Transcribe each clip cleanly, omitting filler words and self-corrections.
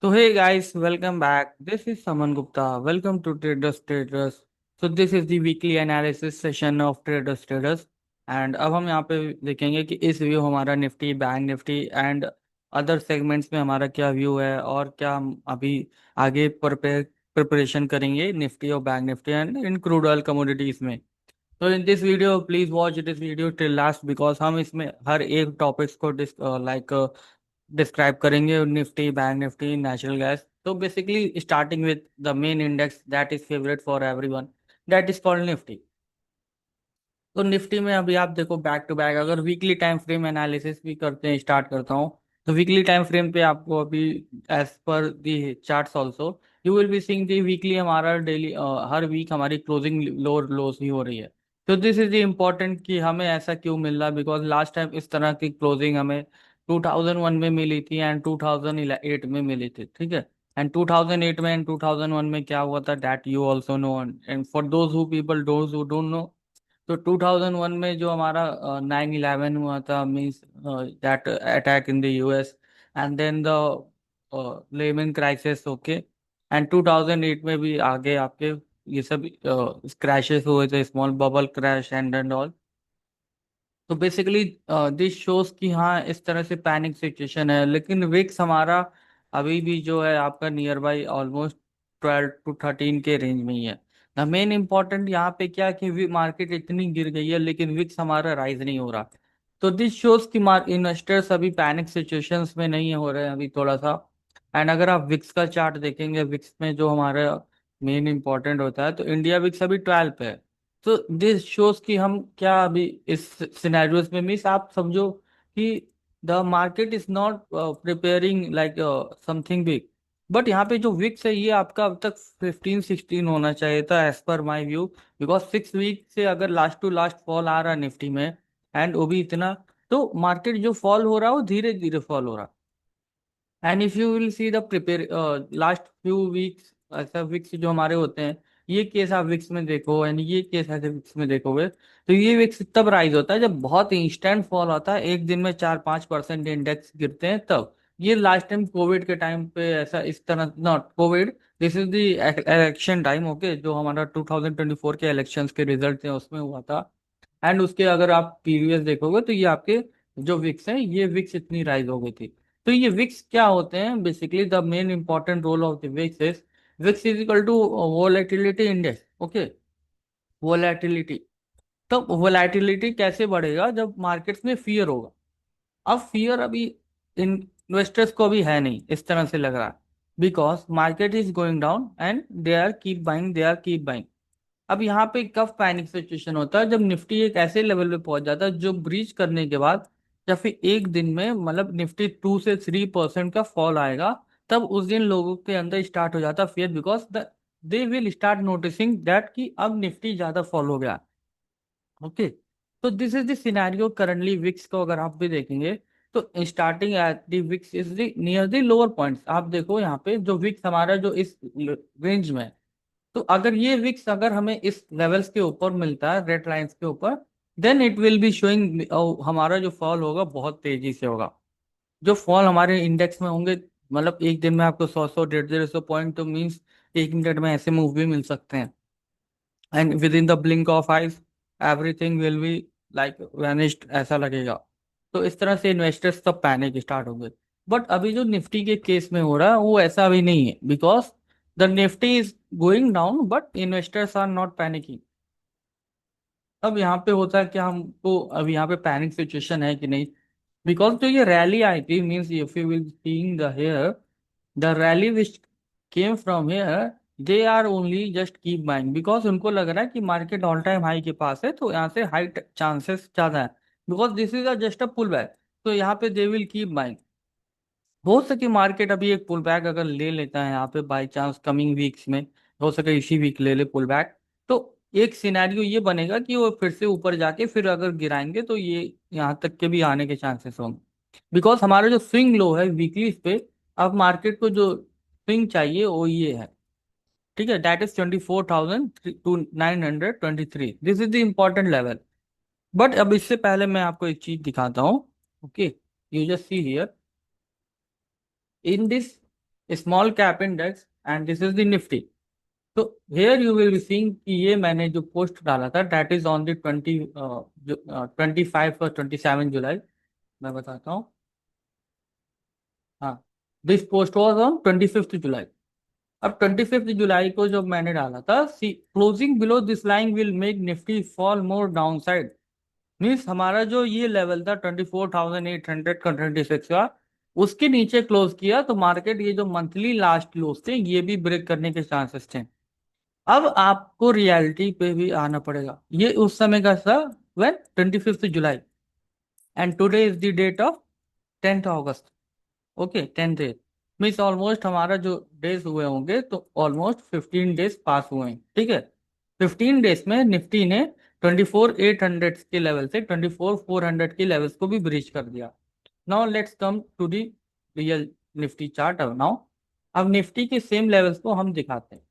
So hey guys, welcome back. This is Saman Gupta. Welcome to Traders Traders. So this is the weekly analysis session of Traders Traders. And अब हम यहाँ पे देखेंगे कि इस view हमारा Nifty bank Nifty and other segments में हमारा क्या व्यू है और क्या हम अभी आगे प्रिपरेशन करेंगे निफ्टी और bank Nifty and in crude oil commodities में। तो in this video please watch this video till last because हम इसमें हर एक टॉपिक्स को डिस्क्राइब करेंगे Nifty bank Nifty natural gas. तो basically starting with the main index that is favourite for everyone, that is called Nifty. तो Nifty में अभी आप देखो बैक टू बैक अगर वीकली टाइम फ्रेम एनालिसिस भी करते हैं स्टार्ट करता हूँ तो वीकली टाइम फ्रेम पे आपको अभी एज पर the charts also you will be seeing the weekly हमारा डेली हर वीक हमारी क्लोजिंग लोअर लोस ही हो रही है। तो दिस इज द इम्पोर्टेंट कि हमें ऐसा क्यों मिल रहा बिकॉज लास्ट टाइम इस तरह की क्लोजिंग हमें 2001 में मिली थी एंड 2008 में मिली थी, ठीक है। एंड 2008 में एंड 2001 में क्या हुआ था that you also know and for those who people those who don't know. तो 2001 में जो हमारा 9/11 हुआ था means that attack in the US and then the Lehman crisis, okay. And 2008 में भी आगे आपके ये सब क्रैशेस हुए थे, small bubble crash and all. तो बेसिकली दिस शोज कि हाँ इस तरह से पैनिक सिचुएशन है, लेकिन विक्स हमारा अभी भी जो है आपका नियर बाई ऑलमोस्ट 12 to 13 के रेंज में ही है। द मेन इंपॉर्टेंट यहाँ पे क्या कि मार्केट इतनी गिर गई है लेकिन विक्स हमारा राइज नहीं हो रहा। तो दिस शोज कि इन्वेस्टर्स अभी पैनिक सिचुएशंस में नहीं हो रहे हैं अभी थोड़ा सा। एंड अगर आप विक्स का चार्ट देखेंगे विक्स में जो हमारा मेन इंपॉर्टेंट होता है तो इंडिया विक्स अभी 12 पे है। तो दिस शोज कि हम क्या अभी इस सिनेरियोस में मीन्स आप समझो कि the market is not preparing like something big. But यहाँ पे जो विक्स है ये आपका अब तक 15-16 होना चाहिए था as per my view because 6 week से अगर लास्ट टू लास्ट फॉल आ रहा है निफ्टी में एंड वो भी इतना, तो मार्केट जो फॉल हो रहा है वो धीरे धीरे फॉल हो रहा। And if you will see the prepare last few weeks ऐसा विक्स जो हमारे होते हैं ये केस आप विक्स में देखो एंड ये केस ऐसे विक्स में देखोगे तो ये विक्स तब राइज होता है जब बहुत इंस्टेंट फॉल होता है, एक दिन में 4-5% इंडेक्स गिरते हैं तब। ये लास्ट टाइम कोविड के टाइम पे ऐसा इस तरह not Covid, this is the election time, okay, जो हमारा 2024 के इलेक्शंस के रिजल्ट थे उसमें हुआ था। एंड उसके अगर आप प्रीवियस देखोगे तो ये आपके जो विक्स हैं ये विक्स इतनी राइज हो गई थी। तो ये विक्स क्या होते हैं basically the main important role of the VIX is equal to volatility index, okay. Volatility, तो वोलेटिलिटी कैसे बढ़ेगा जब मार्केट्स में फियर होगा। अब फियर अभी इन्वेस्टर्स को भी है नहीं इस तरह से लग रहा है because market is going down and they are keep buying they are keep buying. अब यहाँ पे कब पैनिक सिचुएशन होता है जब निफ्टी एक ऐसे लेवल पे पहुंच जाता है जो ब्रीच करने के बाद या फिर एक दिन में मतलब निफ्टी 2 से 3% का फॉल आएगा। तब उस दिन लोगों के अंदर स्टार्ट हो जाता है fear because they will start noticing that कि अब निफ्टी ज्यादा फॉल हो गया, ओके। तो this is the scenario currently VIX को अगर आप भी देखेंगे तो starting at the VIX is the near the lower points. आप देखो यहाँ पे जो विक्स हमारा जो इस रेंज में है, तो अगर ये विक्स अगर हमें इस लेवल्स के ऊपर मिलता है रेड लाइंस के ऊपर then it will be showing हमारा जो फॉल होगा बहुत तेजी से होगा। जो फॉल हमारे इंडेक्स में होंगे मतलब एक दिन में आपको 100 100 150 150 पॉइंट तो मीन्स एक मिनट में ऐसे मूव भी मिल सकते हैं। And with in the blink of eyes everything will be like vanished ऐसा लगेगा। तो इस तरह से इन्वेस्टर्स तब पैनिक स्टार्ट हो गए। बट अभी जो निफ्टी के केस में हो रहा है वो ऐसा अभी नहीं है because the Nifty is going down but investors are not panicking. अब यहाँ पे होता है कि हमको अब यहाँ पे पैनिक सिचुएशन है कि नहीं बिकॉज जो ये रैली आई थी means if you will seeing the here the rally which came from here they are only just keep buying because उनको लग रहा है कि मार्केट ऑल टाइम हाई के पास है तो यहाँ से हाई चांसेस ज्यादा है because this is a just a pull back. तो यहाँ पे दे विल कीप बाइंग। हो सके मार्केट अभी एक पुल बैक अगर ले लेता है यहाँ पे बाई चांस कमिंग वीक्स में, हो सके इसी वीक ले ले पुल बैक। तो एक सिनेरियो ये बनेगा कि वो फिर से ऊपर जाके फिर अगर गिराएंगे तो ये यहाँ तक के भी आने के चांसेस होंगे बिकॉज हमारा जो स्विंग लो है वीकली पे अब मार्केट को जो स्विंग चाहिए वो ये है, ठीक है, that is 24,923, this is the important level. But अब इससे पहले मैं आपको एक चीज दिखाता हूँ, okay. You just see here in this small cap index and this is the Nifty. तो here you will be seeing कि ये मैंने जो पोस्ट डाला था दैट इज ऑन द 25 और 27 जुलाई। मैं बताता हूँ। हाँ, this post was on 25 July. अब 25 जुलाई को जब मैंने डाला था, see closing below this line will make Nifty fall more down side. Means हमारा जो ये लेवल था 24,800 का 26 का, उसके नीचे क्लोज किया तो मार्केट ये जो मंथली लास्ट क्लोज थे ये भी ब्रेक करने के चांसेस थे। अब आपको रियलिटी पे भी आना पड़ेगा। ये उस समय का था when 25 July, and today is the date of 10th August. Okay, 10 days means almost हमारा जो डेज हुए होंगे तो ऑलमोस्ट 15 डेज पास हुए हैं। ठीक है, 15 डेज में निफ्टी ने 24,800 के लेवल से 24,400 के लेवल्स को भी ब्रीच कर दिया। Now let's come to the real Nifty chart. अब नाउ अब निफ्टी के सेम लेवल्स को हम दिखाते हैं।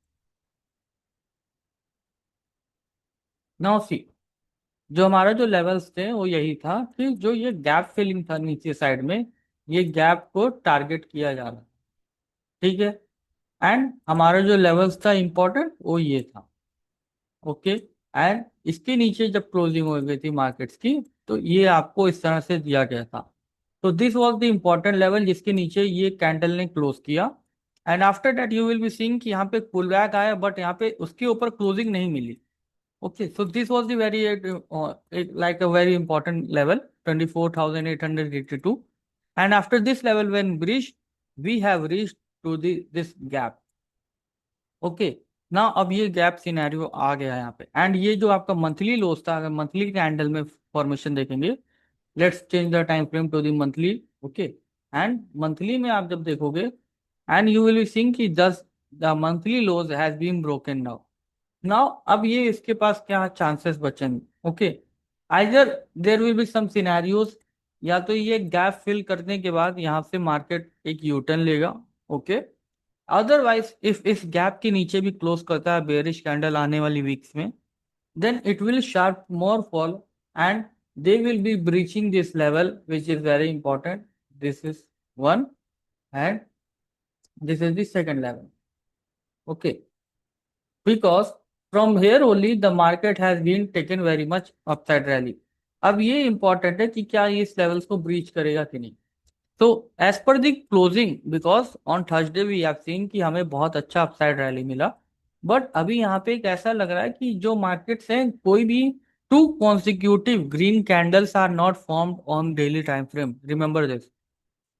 नाउ सी, जो हमारा जो लेवल्स थे वो यही था कि जो ये गैप फिलिंग था नीचे साइड में, ये गैप को टारगेट किया जा रहा है। ठीक है, एंड हमारा जो लेवल्स था इंपॉर्टेंट वो ये था। ओके, एंड इसके नीचे जब क्लोजिंग हो गई थी मार्केट्स की, तो ये आपको इस तरह से दिया गया था। तो this was the important level जिसके नीचे ये कैंडल ने क्लोज किया। And after that you will be seeing कि यहाँ पे पुल बैक आया, बट यहाँ पे उसके ऊपर क्लोजिंग नहीं मिली। Okay, so this was the very like a very important level, 24,882, and after this level when breached, we have reached to the this gap. Okay, ना अब ये गैप सिनेरियो आ गया है यहाँ पे, एंड ये जो आपका मंथली लोस था, अगर मंथली कैंडल में फॉर्मेशन देखेंगे, let's change the time frame to the monthly. Okay, and monthly में आप जब देखोगे, and you will be seeing कि this the monthly lows has been broken now. Now अब ये इसके पास क्या चांसेस बचेंगे। Okay, either there will be some scenarios, या तो ये गैप फिल करने के बाद यहाँ से मार्केट एक यूटर्न लेगा। ओके, अदरवाइज इफ इस गैप के नीचे भी क्लोज करता है बेरिश कैंडल आने वाली वीक्स में, then it will sharp more fall, and they will be breaching this level which is very important. This is one, and this is the second level. Okay, because from here only the market has been taken very much upside rally. अब ये important है कि क्या ये इस levels को breach करेगा कि नहीं। तो एज पर the closing, because on Thursday we have seen कि हमें बहुत अच्छा अपसाइड रैली मिला, बट अभी यहाँ पे एक ऐसा लग रहा है कि जो मार्केट्स हैं कोई भी two consecutive green candles are not formed on daily time frame. Remember this,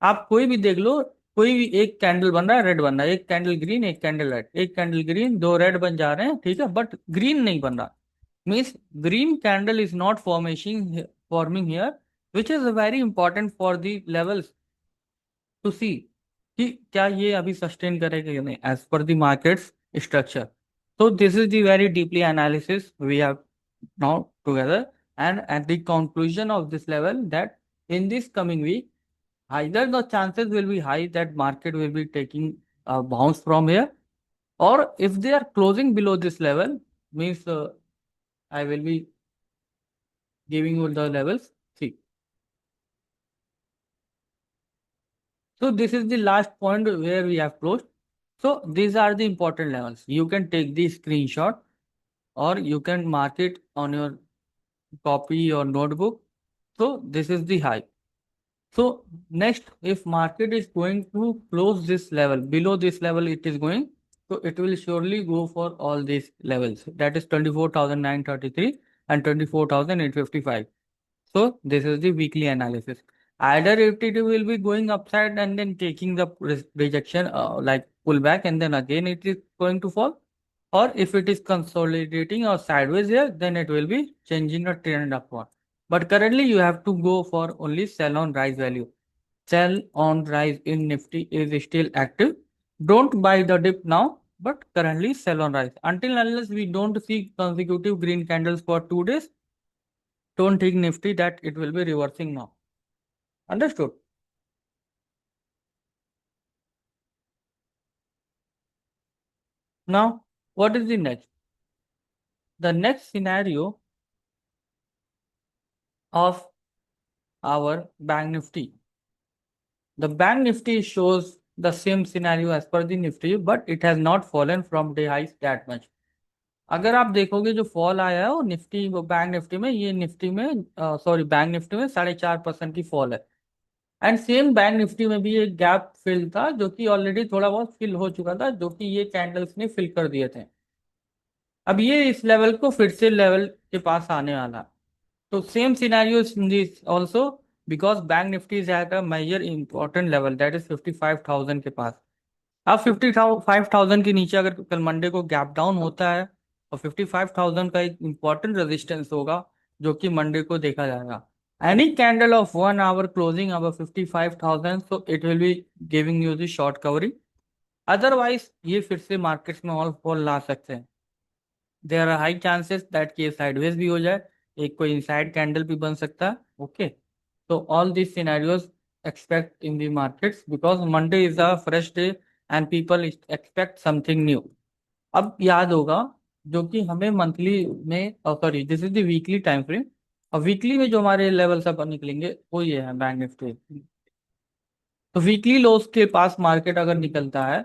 आप कोई भी देख लो, कोई भी एक कैंडल बन रहा है, रेड बन रहा है, एक कैंडल ग्रीन एक कैंडल रेड, एक कैंडल ग्रीन दो रेड बन जा रहे हैं, ठीक है, बट ग्रीन नहीं बन रहा। Means green candle is not forming here, which is very important for the levels to see कि क्या ये अभी सस्टेन करेगा या नहीं एज पर the markets structure. So this is the very deeply analysis we have now together, and at the conclusion of this level that in this coming week either the chances will be high that market will be taking a bounce from here, or if they are closing below this level, means I will be giving you the levels. See, so this is the last point where we have closed. So these are the important levels. You can take the screenshot or you can mark it on your copy or notebook. So this is the high. So next, if market is going to close this level, below this level it is going, so it will surely go for all these levels. That is 24,933 and 24,855. So this is the weekly analysis. Either it will be going upside and then taking the rejection, like pullback, and then again it is going to fall, or if it is consolidating or sideways here, then it will be changing a trend upward. But currently you have to go for only sell on rise value. Sell on rise in Nifty is still active. Don't buy the dip now, but currently sell on rise. Until unless we don't see consecutive green candles for 2 days, don't think Nifty that it will be reversing now. Understood? Now, what is the next? The next scenario of our Bank Nifty. The Bank Nifty shows the same scenario as per the Nifty, but it has not fallen from day highs that much. अगर आप देखोगे जो fall आया है वो Nifty, वो bank Nifty में, ये निफ्टी में, सॉरी बैंक निफ्टी में 4.5% की फॉल है। एंड सेम बैंक निफ्टी में भी एक गैप फिल था जो कि ऑलरेडी थोड़ा बहुत फिल हो चुका था, जो कि ये कैंडल्स ने फिल कर दिए थे। अब ये इस लेवल को फिर से लेवल के पास आने वाला। तो same scenario in this also, because bank Nifty is at a major important level that is 55,000 के पास। अब 55,000 के नीचे अगर कल मंडे को गैप डाउन होता है, और 55,000 का एक इंपॉर्टेंट रेजिस्टेंस होगा जो कि मंडे को देखा जाएगा। Any candle of 1 hour closing hour 55,000, so it will be giving you the short covering. Otherwise ये फिर से मार्केट्स में ऑल फॉल ला सकते हैं। There are high chances that कि ये साइडवेज भी हो जाए, एक कोई इनसाइड कैंडल भी बन सकता है। ओके, तो all this scenarios expect in the markets because Monday is a fresh day and people expect something new. अब याद होगा जो कि हमें मंथली में, sorry this is the weekly time frame, और वीकली में जो हमारे लेवल सब निकलेंगे वो ये है बैंक निफ्टी। तो वीकली लोस के पास मार्केट अगर निकलता है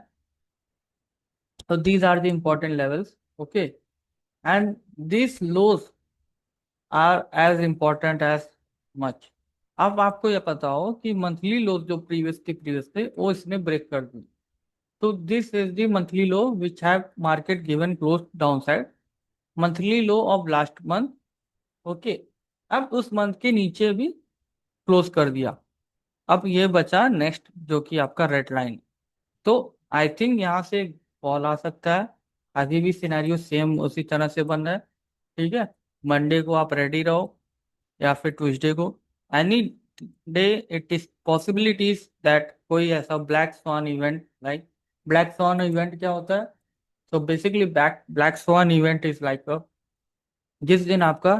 तो these are the important levels. Okay, and this lows are as important as much. अब आपको यह पता हो कि मंथली लो जो प्रीवियस थे वो इसने ब्रेक कर दी। तो this is the monthly low which have market given close down side, monthly low of last month. Okay, अब उस मंथ के नीचे भी क्लोज कर दिया। अब ये बचा नेक्स्ट जो कि आपका रेड लाइन। तो आई थिंक यहाँ से फॉल आ सकता है। अभी भी सिनेरियो सेम उसी तरह से बन रहा है। ठीक है, मंडे को आप रेडी रहो या फिर ट्यूसडे को, any day it is possibilities that कोई ऐसा black swan event, like black swan event क्या होता है? तो basically black swan event is like जिस दिन आपका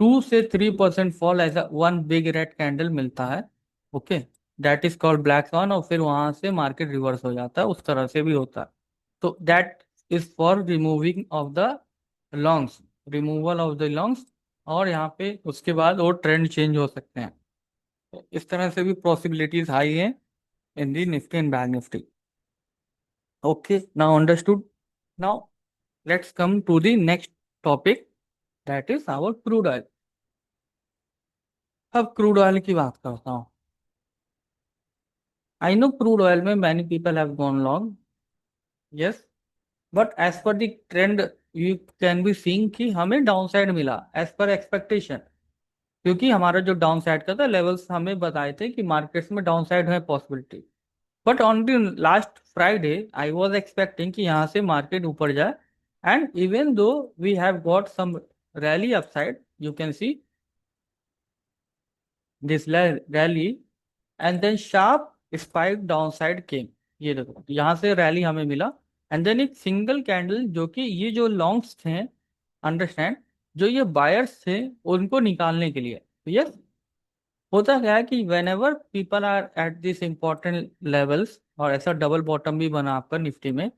2 से 3% fall as a one big red candle मिलता है। Okay, that is called black swan, और फिर वहां से मार्केट रिवर्स हो जाता है, उस तरह से भी होता है। तो that is for removing of the longs, removal of the longs, और यहाँ पे उसके बाद वो ट्रेंड चेंज हो सकते हैं। तो इस तरह से भी पॉसिबिलिटीज हाई है in the Nifty and bank Nifty. Okay, now understood. Now let's come to the next topic, that is our crude oil. अब क्रूड ऑयल की बात करता हूँ। आई नो क्रूड ऑयल में many people have gone long, yes, but as पर the trend you can be seeing कि हमें down side मिला एज पर एक्सपेक्टेशन। क्योंकि हमारा जो डाउन साइड का था लेवल्स हमें बताए थे कि मार्केट्स में डाउन साइड है possibility. But on the last Friday I was expecting कि यहाँ से मार्केट ऊपर जाए, and even though we have got some rally upside, you can see this rally, and then sharp spike downside came. ये देखो यहाँ से रैली हमें मिला, एंड देन एक सिंगल कैंडल जो कि ये जो लॉन्ग्स थे, अंडरस्टैंड, जो ये बायर्स थे उनको निकालने के लिए। तो यस, होता क्या है कि whenever people are at this important levels, और ऐसा डबल बॉटम भी बना आपका निफ्टी में।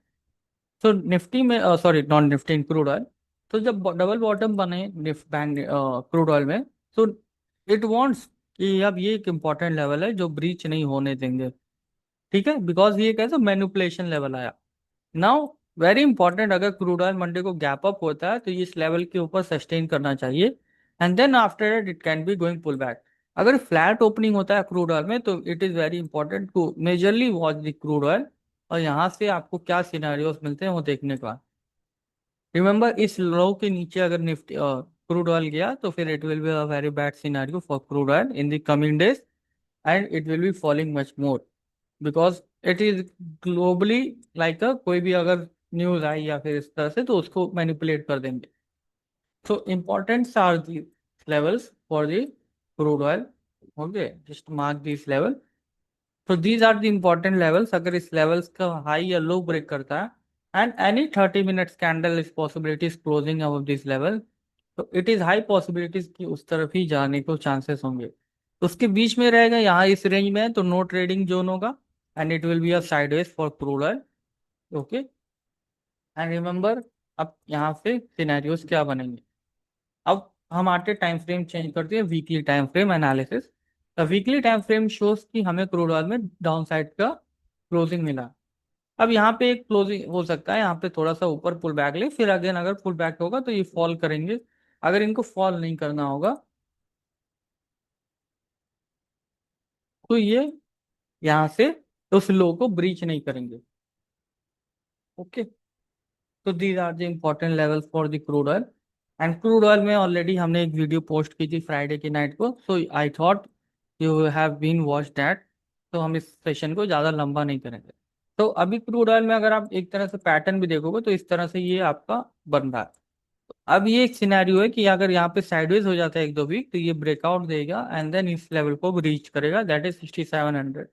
तो निफ्टी में, sorry non Nifty, crude oil. तो जब डबल बॉटम बने निफ्ट बैंक क्रूड ऑयल में, तो इट वांट्स कि अब ये एक इम्पॉर्टेंट लेवल है जो ब्रीच नहीं होने देंगे। ठीक है, बिकॉज ये कैसा मैनिपुलेशन लेवल आया। नाउ वेरी इंपॉर्टेंट, अगर क्रूड ऑयल मंडे को गैप अप होता है तो इस लेवल के ऊपर सस्टेन करना चाहिए, and then after that it can be going pull back. अगर फ्लैट ओपनिंग होता है क्रूड ऑयल में तो it is very important to majorly watch the crude oil, और यहाँ से आपको क्या सिनेरियोस मिलते हैं वो देखने का। रिमेंबर, इस लो के नीचे अगर निफ्टी क्रूड ऑयल गया तो फिर it will be a very bad scenario for crude oil in the coming days, and it will be falling much more, because it is globally like कोई भी अगर न्यूज आई या फिर इस तरह से तो उसको मैनिपुलेट कर देंगे। So importance are the levels for the crude oil. Okay, just mark these level. So these are the important levels. अगर इस levels का high या low break करता है, and any 30 minutes candle is possibilities closing above this level, तो it is high possibilities कि उस तरफ ही जाने को chances होंगे। उसके बीच में रहेगा, यहाँ इस रेंज में है तो नो ट्रेडिंग जोन होगा, and it will be a sideways for crude oil. Okay, and remember, अब यहाँ से सिनेरियोज क्या बनेंगे। अब हम आते टाइम फ्रेम चेंज करते हैं, weekly time frame analysis. Weekly time frame shows कि हमें क्रूड ऑयल में डाउन साइड का क्लोजिंग मिला। अब यहाँ पे एक क्लोजिंग हो सकता है, यहाँ पे थोड़ा सा ऊपर पुल बैक ले, फिर अगेन अगर पुल बैक होगा तो ये फॉल करेंगे। अगर इनको फॉल नहीं करना होगा तो ये यहाँ से उस लो को ब्रीच नहीं करेंगे। ओके। तो these are the important levels for the crude oil. And crude oil में ऑलरेडी हमने एक वीडियो पोस्ट की थी फ्राइडे की नाइट को, so I thought you have been watch that. तो हम इस सेशन को ज़्यादा लंबा नहीं करेंगे। तो अभी क्रूड ऑयल में अगर आप एक तरह से पैटर्न भी देखोगे तो इस तरह से ये आपका बन रहा है। अब ये एक सिनेरियो है कि अगर यहाँ पे साइडवेज हो जाता है एक दो वीक तो ये ब्रेकआउट देगा एंड देन इस लेवल को रीच करेगा, दैट इज 6700।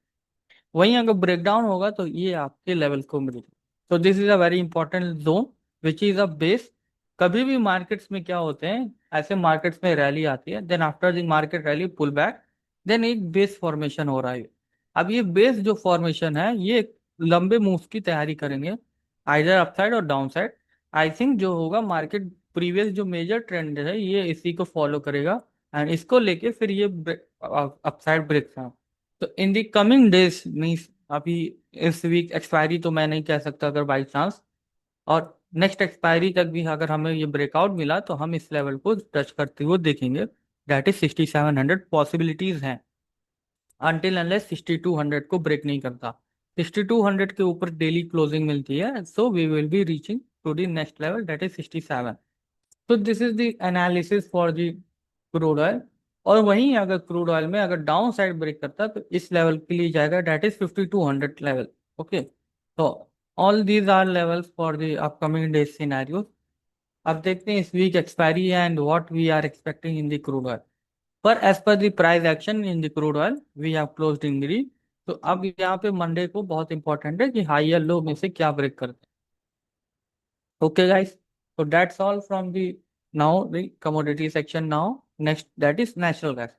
वहीं अगर ब्रेकडाउन होगा तो ये आपके लेवल को मिलेगा। तो this is a very important zone which is a base. कभी भी मार्केट्स में क्या होते हैं, ऐसे मार्केट्स में रैली आती है, then after the market rally pull back, then एक बेस फॉर्मेशन हो रहा है। अब ये बेस जो फॉर्मेशन है ये लंबे मूव्स की तैयारी करेंगे, आइदर अपसाइड और डाउन साइड। आई थिंक जो होगा मार्केट प्रीवियस जो मेजर ट्रेंड है ये इसी को फॉलो करेगा एंड इसको लेके फिर ये अपसाइड ब्रेक। तो इन दी कमिंग डेज मीन्स अभी इस वीक एक्सपायरी तो मैं नहीं कह सकता अगर बाई चांस, और नेक्स्ट एक्सपायरी तक भी अगर हमें ये ब्रेकआउट मिला तो हम इस लेवल को टच करते हुए देखेंगे, दैट इज 6700 पॉसिबिलिटीज हैं अनटिल अनलेस 6200 को ब्रेक नहीं करता। 6200 के ऊपर डेली क्लोजिंग मिलती है, so we will be reaching to the next level that is 67। तो this is the analysis for the crude oil. और वहीं अगर क्रूड ऑयल में अगर डाउन साइड ब्रेक करता है तो इस लेवल के लिए जाएगा, दैट इज 5200 लेवल। ओके। तो all these are levels for the upcoming days scenario. अब देखते हैं इस वीक एक्सपायरी है and what we are expecting in the crude oil. पर एज पर the price action in the crude oil we have closed in green. तो अब यहाँ पे मंडे को बहुत इंपॉर्टेंट है कि हाई या लो में से क्या ब्रेक करते हैं। Okay guys, so that's all from the now the commodity section now. Next that is natural gas.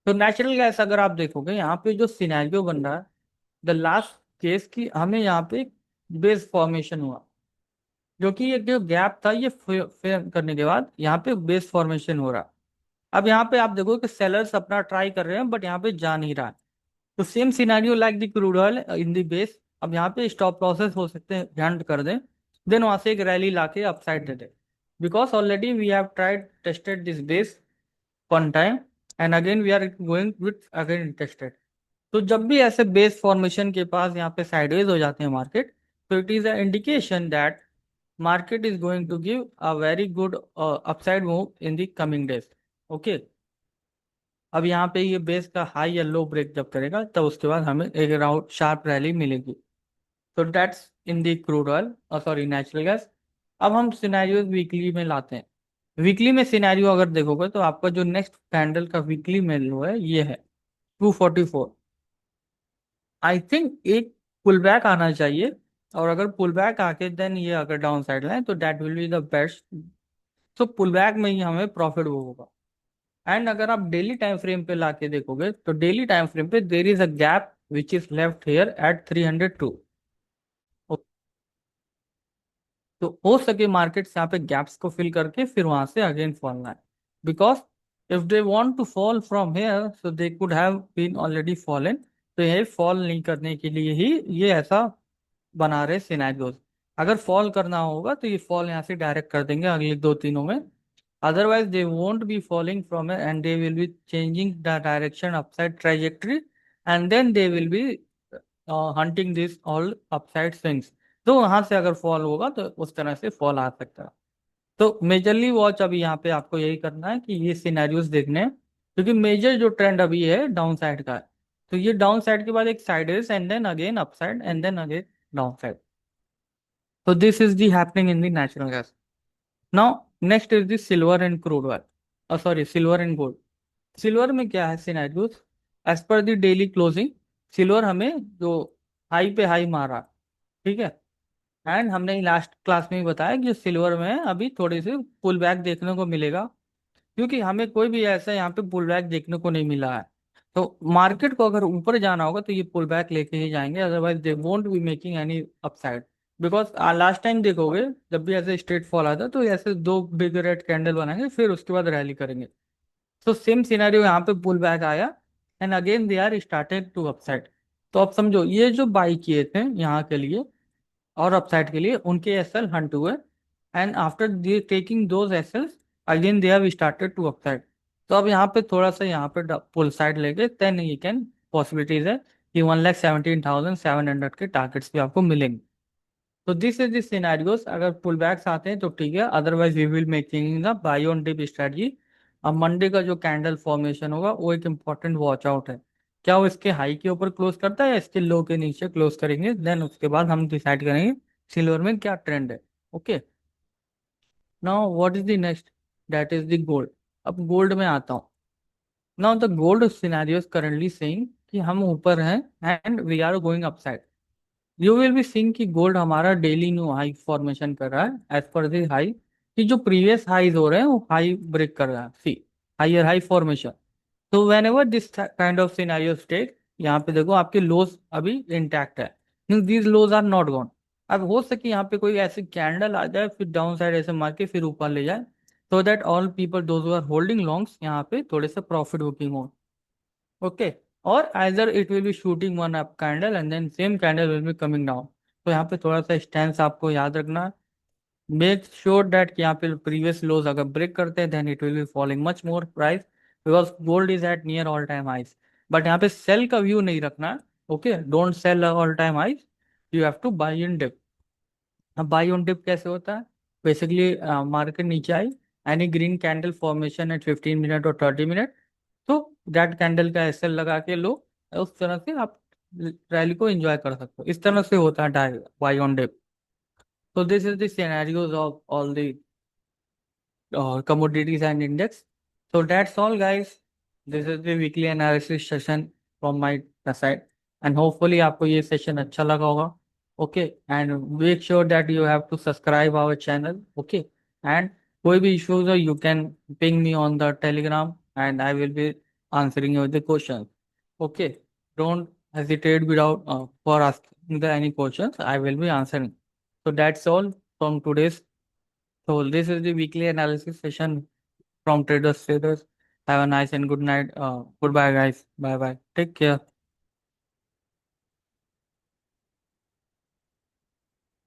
तो नेचुरल गैस अगर आप देखोगे यहाँ पे जो सिनेरियो बन रहा है, द लास्ट केस की हमें यहाँ पे बेस फॉर्मेशन हुआ, जो कि एक जो गैप था ये फिल करने के बाद यहाँ पे बेस फॉर्मेशन हो रहा। अब यहाँ पे आप देखो कि सेलर्स अपना ट्राई कर रहे हैं बट यहाँ पे जा नहीं रहा है। तो same scenario like the crude oil in the base. अब यहाँ पे स्टॉप लॉसेस हो सकते हैं ध्यान कर दें, देन वहां से एक रैली लाके अपसाइड दे दे, because already we have tried tested this base one time and again we are going with again tested. तो जब भी ऐसे बेस फॉर्मेशन के पास यहाँ पे साइडवेज हो जाते हैं मार्केट, तो it is a indication that market is going to give a very good upside move in the coming days. Okay. अब यहाँ पे ये बेस का हाई या लो ब्रेक जब करेगा तब उसके बाद हमें एक राउंड शार्प रैली मिलेगी। तो that's in the crude oil, sorry natural gas. अब हम सिनेरियो वीकली में लाते हैं। वीकली में सिनेरियो अगर देखोगे तो आपका जो नेक्स्ट कैंडल का वीकली में लो है ये है 244। आई थिंक एक पुल बैक आना चाहिए, और अगर पुल बैक आके देन ये अगर डाउन साइड लाए तो that will be the best. तो पुल बैक में ही हमें प्रॉफिट होगा। एंड अगर आप डेली टाइम फ्रेम पे लाके देखोगे तो डेली टाइम फ्रेम पे there is a gap which is left here at 302। तो हो सके मार्केट्स यहाँ पे गैप्स को फिल करके फिर वहां से अगेन फॉलना है, because if they want to fall from here so they could have been already fallen. तो ये फॉल नहीं करने के लिए ही ये ऐसा बना रहे सिनेरियोज। अगर फॉल करना होगा तो ये फॉल यहाँ से डायरेक्ट कर देंगे अगले दो तीनों में, otherwise they won't be falling from it and they will be changing the direction upside trajectory, and then they will be hunting this all upside swings। तो वहां से अगर फॉल होगा तो उस तरह से फॉल आ सकता है। तो मेजरली वॉच अभी यहाँ पे आपको यही करना है कि ये सिनेरियोस देखने हैं, क्योंकि मेजर जो ट्रेंड अभी है डाउन साइड का है। तो ये डाउन साइड के बाद एक sideways and then again upside and then again down side. तो this is the happening in the natural gas. Now next is the silver and crude oil, sorry silver and gold. Silver में क्या है scenarios, as पर the daily closing silver हमें जो high पे high मारा, ठीक है। एंड हमने लास्ट क्लास में ही बताया कि सिल्वर में अभी थोड़ी सी पुल बैक देखने को मिलेगा, क्योंकि हमें कोई भी ऐसा यहाँ पे पुल बैक देखने को नहीं मिला है। तो मार्केट को अगर ऊपर जाना होगा तो ये पुल बैक लेके ही जाएंगे, otherwise they won't be making any upside. Because last time देखोगे जब भी ऐसे स्ट्रेट फॉल आता है तो ऐसे दो बिग रेड कैंडल बनाएंगे फिर उसके बाद रैली करेंगे। तो सेम सिनेरियो यहाँ पे पुल बैक आया and again they are started to upside. तो अब समझो ये जो बाई किए थे यहाँ के लिए और अपसाइड के लिए, उनके एसएल हंट हुए, and after they taking those SLs again they have started to upside. तो अब यहाँ पे थोड़ा सा यहाँ पे पुल साइड लेके देन यू कैन, पॉसिबिलिटीज है कि 1,17,700 के टारगेट्स भी आपको मिलेंगे। तो दिस इज दिस सिनेरियोस, अगर पुल बैक्स आते हैं तो ठीक है, otherwise we will making the buy on dip strategy. अब मंडे का जो कैंडल फॉर्मेशन होगा वो एक इंपॉर्टेंट वॉच आउट है, क्या वो इसके हाई के ऊपर क्लोज करता है या इसके लो के नीचे क्लोज करेंगे, देन उसके बाद हम डिसाइड करेंगे सिल्वर में क्या ट्रेंड है। Okay, now what is the next, that is the gold. अब गोल्ड में आता हूँ। Now the gold scenario is currently saying कि हम ऊपर हैं and we are going upside. You will be seeing कि गोल्ड हमारा डेली न्यू हाई फॉर्मेशन कर रहा है एज पर दी हाई, कि जो प्रीवियस हाईज हो रहे हैं वो हाई ब्रेक कर रहा है, सी हायर हाई फॉर्मेशन। तो whenever this kind of scenario take, यहाँ पे देखो आपके लोज अभी इंटैक्ट है, mean these lows are not gone. अब हो सके यहाँ पे कोई ऐसी कैंडल आ जाए फिर डाउन साइड ऐसे मार के फिर ऊपर ले जाए, so that all people those are holding longs यहाँ पे थोड़े से प्रॉफिट बुकिंग हो। ओके, और either it will be shooting one up candle and then same candle will be coming down। तो यहाँ पे थोड़ा सा स्टैंस आपको याद रखना है। मेक श्योर दैट कि यहाँ पे प्रीवियस लोज अगर ब्रेक करते हैं then it will be falling much more price, because gold is at near all time highs. But यहाँ पे सेल का व्यू नहीं रखना है। Okay, don't sell all time highs, you have to buy in dip. अब buy on dip कैसे होता है, बेसिकली मार्केट नीचे आई, any green candle formation at 15 minute और 30 मिनट, तो दैट कैंडल का एसएल लगा के लो, उस तरह से आप रैली को एंजॉय कर सकते हो। इस तरह से होता है बाई ऑन डिप। तो this is the scenarios of all the commodities and index. So that's all, guys. This is the weekly analysis session from my side, and hopefully आपको ये session अच्छा लगा होगा. Okay, and make sure that you have to subscribe our channel. Okay, and कोई भी issues हो you can ping me on the Telegram and I will be answering you the questions. Okay, don't hesitate without for asking the any questions. I will be answering. So that's all from today's. So this is the weekly analysis session from Traders Traders. Have a nice and good night. Goodbye, guys. Bye bye. Take care.